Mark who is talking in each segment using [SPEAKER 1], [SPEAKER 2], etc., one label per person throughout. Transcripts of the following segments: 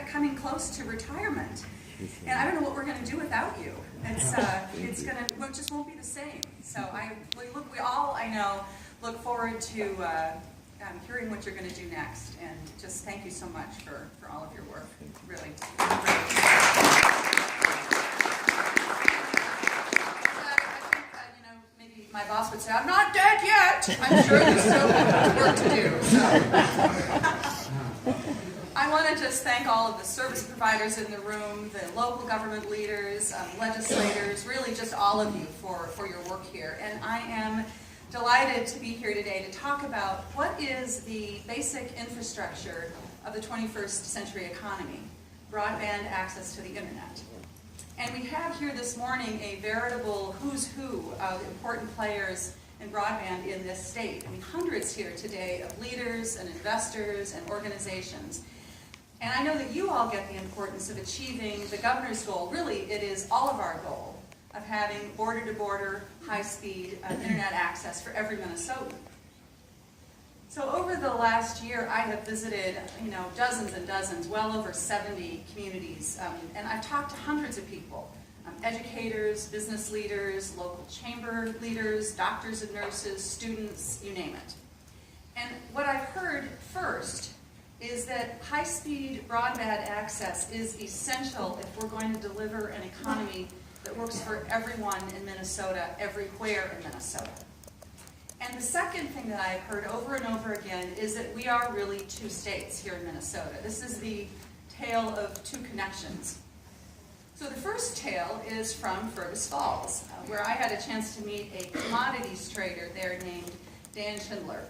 [SPEAKER 1] coming close to retirement. And I don't know what we're going to do without you. It's going to, it just won't be the same. So we all, I know, look forward to hearing what you're going to do next. And just thank you so much for all of your work. Really. My boss would say, I'm not dead yet. I'm sure there's still work to do. So. I want to just thank all of the service providers in the room, the local government leaders, legislators, really just all of you for your work here. And I am delighted to be here today to talk about what is the basic infrastructure of the 21st century economy, broadband access to the internet. And we have here this morning a veritable who's who of important players in broadband in this state. I mean, hundreds here today of leaders and investors and organizations. And I know that you all get the importance of achieving the governor's goal. Really, it is all of our goal of having border-to-border, high-speed internet access for every Minnesotan. So over the last year, I have visited, dozens and dozens, well over 70 communities, and I've talked to hundreds of people, educators, business leaders, local chamber leaders, doctors and nurses, students, you name it. And what I've heard first is that high-speed broadband access is essential if we're going to deliver an economy that works for everyone in Minnesota, everywhere in Minnesota. And the second thing that I've heard over and over again is that we are really two states here in Minnesota. This is the tale of two connections. So the first tale is from Fergus Falls, where I had a chance to meet a commodities trader there named Dan Schindler.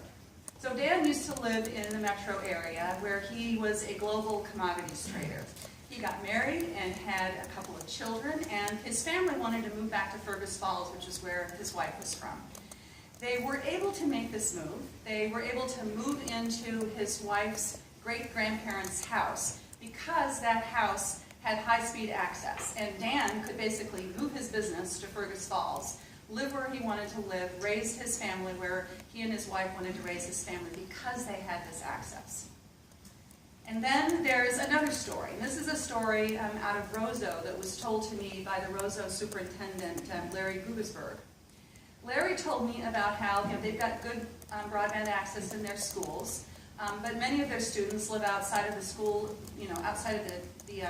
[SPEAKER 1] So Dan used to live in the metro area where he was a global commodities trader. He got married and had a couple of children, and his family wanted to move back to Fergus Falls, which is where his wife was from. They were able to make this move. They were able to move into his wife's great-grandparents' house because that house had high-speed access. And Dan could basically move his business to Fergus Falls, live where he wanted to live, raise his family where he and his wife wanted to raise his family because they had this access. And then there's another story. And this is a story out of Roseau that was told to me by the Roseau superintendent, Larry Gugesberg. Larry told me about how they've got good broadband access in their schools, but many of their students live outside of the school, outside of the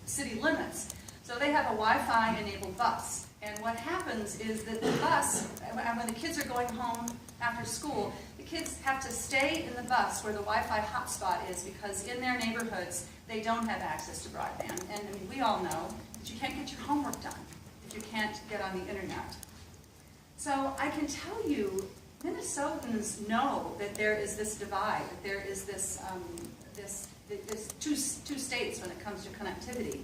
[SPEAKER 1] city limits. So they have a Wi-Fi enabled bus. And what happens is that the bus, when the kids are going home after school, the kids have to stay in the bus where the Wi-Fi hotspot is because in their neighborhoods they don't have access to broadband. And I mean, we all know that you can't get your homework done if you can't get on the internet. So I can tell you, Minnesotans know that there is this divide, that there is this two states when it comes to connectivity.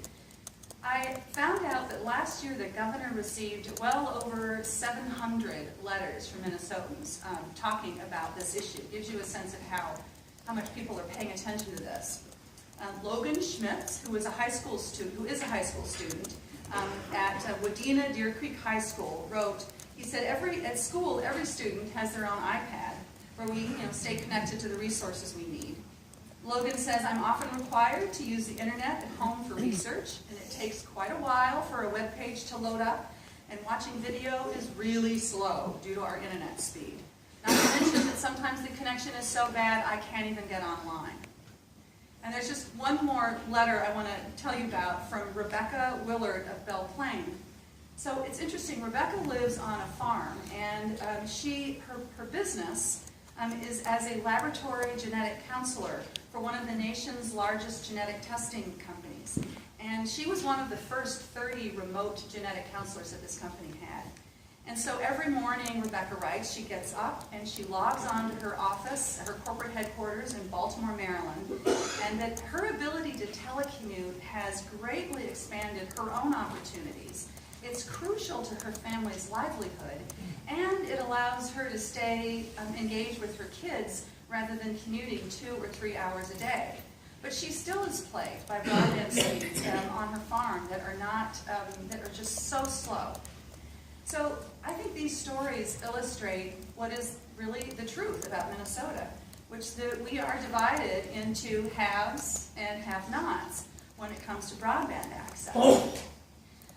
[SPEAKER 1] I found out that last year the governor received well over 700 letters from Minnesotans talking about this issue. It gives you a sense of how much people are paying attention to this. Logan Schmitz, who is a high school student, at Wadena Deer Creek High School, wrote. He said, at school, every student has their own iPad where we stay connected to the resources we need. Logan says, I'm often required to use the internet at home for research, and it takes quite a while for a web page to load up, and watching video is really slow due to our internet speed. Not to mention that sometimes the connection is so bad I can't even get online. And there's just one more letter I want to tell you about from Rebecca Willard of Belle Plaine. So it's interesting, Rebecca lives on a farm, and her business is as a laboratory genetic counselor for one of the nation's largest genetic testing companies. And she was one of the first 30 remote genetic counselors that this company had. And so every morning, Rebecca writes, she gets up and she logs on to her office, her corporate headquarters in Baltimore, Maryland, and that her ability to telecommute has greatly expanded her own opportunities. It's crucial to her family's livelihood, and it allows her to stay engaged with her kids rather than commuting 2 or 3 hours a day. But she still is plagued by broadband speeds on her farm that are just so slow. So I think these stories illustrate what is really the truth about Minnesota, which we are divided into haves and have-nots. when it comes to broadband access.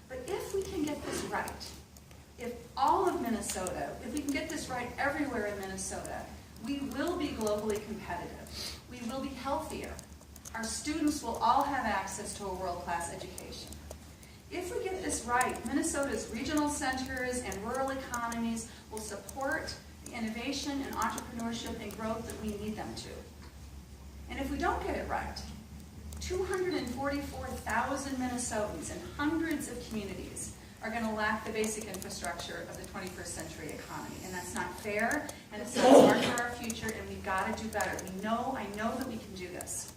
[SPEAKER 1] But if we can get this right, if all of Minnesota, if we can get this right everywhere in Minnesota, we will be globally competitive. We will be healthier. Our students will all have access to a world-class education. If we get this right, Minnesota's regional centers and rural economies will support the innovation and entrepreneurship and growth that we need them to. And if we don't get it right, 244,000 Minnesotans and hundreds of communities are going to lack the basic infrastructure of the 21st century economy. And that's not fair, and it's not smart for our future, and we've got to do better. I know that we can do this.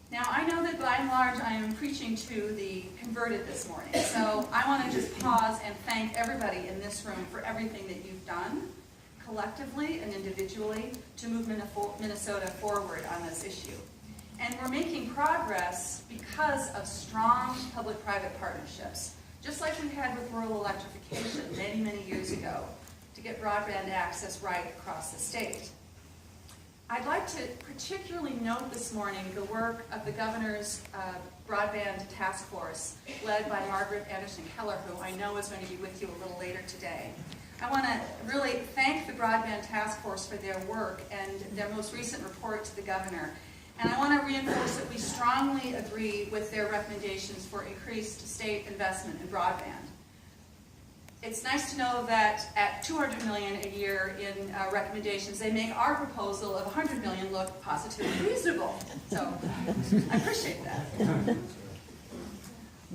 [SPEAKER 1] Now, I know that by and large I am preaching to the converted this morning, so I want to just pause and thank everybody in this room for everything that you've done, collectively and individually, to move Minnesota forward on this issue. And we're making progress because of strong public-private partnerships, just like we had with rural electrification many, many years ago, to get broadband access right across the state. I'd like to particularly note this morning the work of the governor's broadband task force, led by Margaret Anderson Keller, who I know is going to be with you a little later today. I want to really thank the broadband task force for their work and their most recent report to the governor. And I want to reinforce that we strongly agree with their recommendations for increased state investment in broadband. It's nice to know that at $200 million a year in recommendations, they make our proposal of $100 million look positively reasonable. So I appreciate that.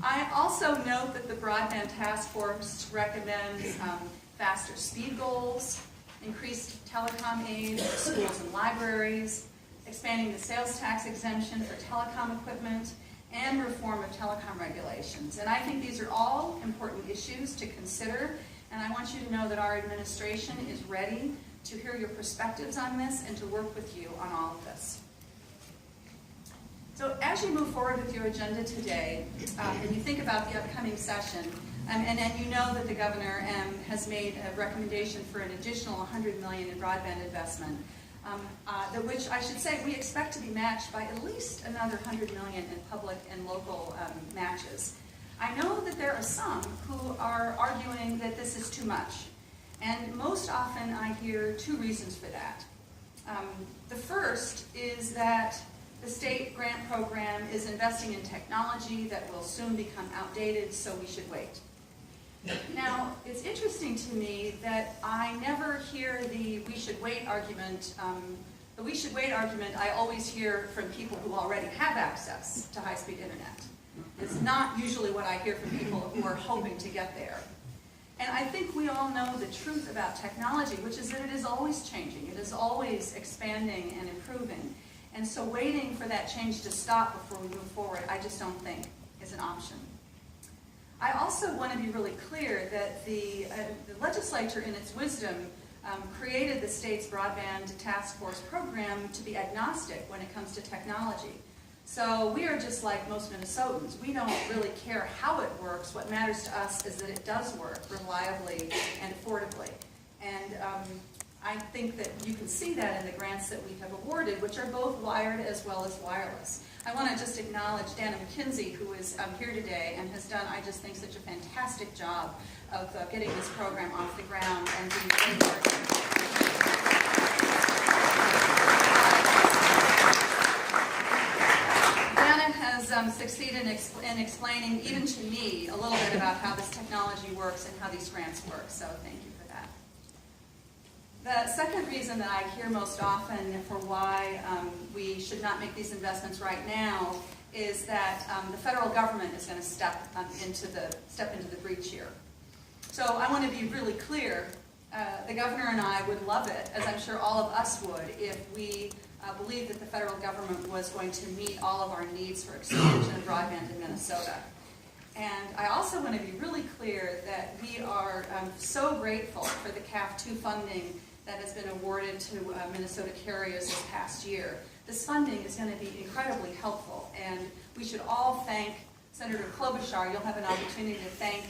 [SPEAKER 1] I also note that the broadband task force recommends faster speed goals, increased telecom aid for schools and libraries, expanding the sales tax exemption for telecom equipment, and reform of telecom regulations. And I think these are all important issues to consider, and I want you to know that our administration is ready to hear your perspectives on this and to work with you on all of this. So as you move forward with your agenda today, and you think about the upcoming session, and then you know that the governor has made a recommendation for an additional $100 million in broadband investment, which I should say we expect to be matched by at least another $100 million in public and local matches. I know that there are some who are arguing that this is too much, and most often I hear two reasons for that. The first is that the state grant program is investing in technology that will soon become outdated, so we should wait. Now, it's interesting to me that I never hear the we should wait argument. The we should wait argument I always hear from people who already have access to high-speed internet. It's not usually what I hear from people who are hoping to get there. And I think we all know the truth about technology, which is that it is always changing. It is always expanding and improving. And so waiting for that change to stop before we move forward, I just don't think is an option. I also want to be really clear that the legislature, in its wisdom, created the state's broadband task force program to be agnostic when it comes to technology. So we are just like most Minnesotans. We don't really care how it works. What matters to us is that it does work reliably and affordably. And I think that you can see that in the grants that we have awarded, which are both wired as well as wireless. I want to just acknowledge Dana McKinsey, who is here today and has done, I just think, such a fantastic job of getting this program off the ground and being very Dana has succeeded in explaining, even to me, a little bit about how this technology works and how these grants work, so thank you for that. The second reason that I hear most often for why we should not make these investments right now is that the federal government is going to step into the breach here. So I want to be really clear. The governor and I would love it, as I'm sure all of us would, if we believed that the federal government was going to meet all of our needs for expansion of broadband in Minnesota. And I also want to be really clear that we are so grateful for the CAF II funding that has been awarded to Minnesota carriers this past year. This funding is going to be incredibly helpful, and we should all thank Senator Klobuchar. You'll have an opportunity to thank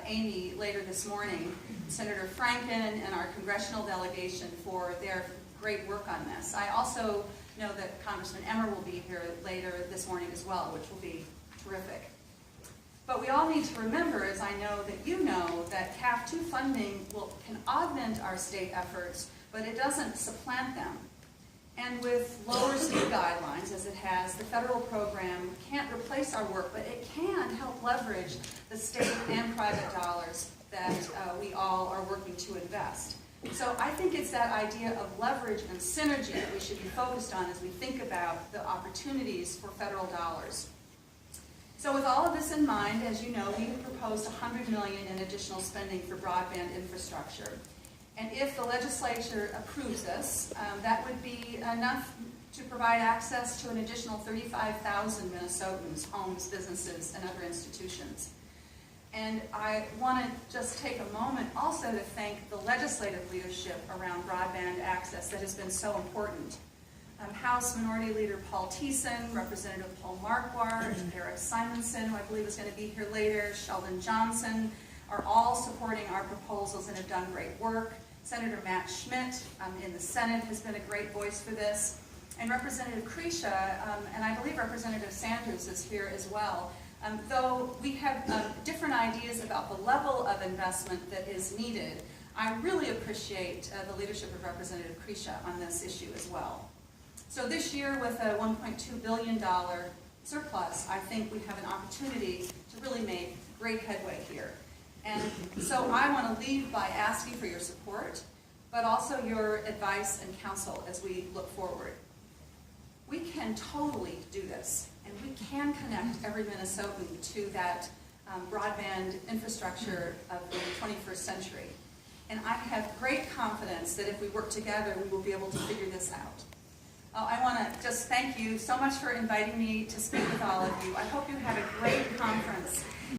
[SPEAKER 1] Amy later this morning, Senator Franken, and our congressional delegation for their great work on this. I also know that Congressman Emmer will be here later this morning as well, which will be terrific. But we all need to remember, as I know that you know, that CAF2 funding can augment our state efforts, but it doesn't supplant them. And with lower state guidelines, as it has, the federal program can't replace our work, but it can help leverage the state and private dollars that we all are working to invest. So I think it's that idea of leverage and synergy that we should be focused on as we think about the opportunities for federal dollars. So with all of this in mind, as you know, we have proposed $100 million in additional spending for broadband infrastructure. And if the legislature approves this, that would be enough to provide access to an additional 35,000 Minnesotans, homes, businesses, and other institutions. And I want to just take a moment also to thank the legislative leadership around broadband access that has been so important. House Minority Leader Paul Thiessen, Representative Paul Marquardt, Eric Simonson, who I believe is going to be here later, Sheldon Johnson, are all supporting our proposals and have done great work. Senator Matt Schmidt in the Senate has been a great voice for this. And Representative Krisha, and I believe Representative Sanders is here as well. Though we have different ideas about the level of investment that is needed, I really appreciate the leadership of Representative Krisha on this issue as well. So this year, with a $1.2 billion surplus, I think we have an opportunity to really make great headway here. And so I want to leave by asking for your support, but also your advice and counsel as we look forward. We can totally do this, and we can connect every Minnesotan to that broadband infrastructure of the 21st century. And I have great confidence that if we work together, we will be able to figure this out. I want to just thank you so much for inviting me to speak with all of you. I hope you had a great conference.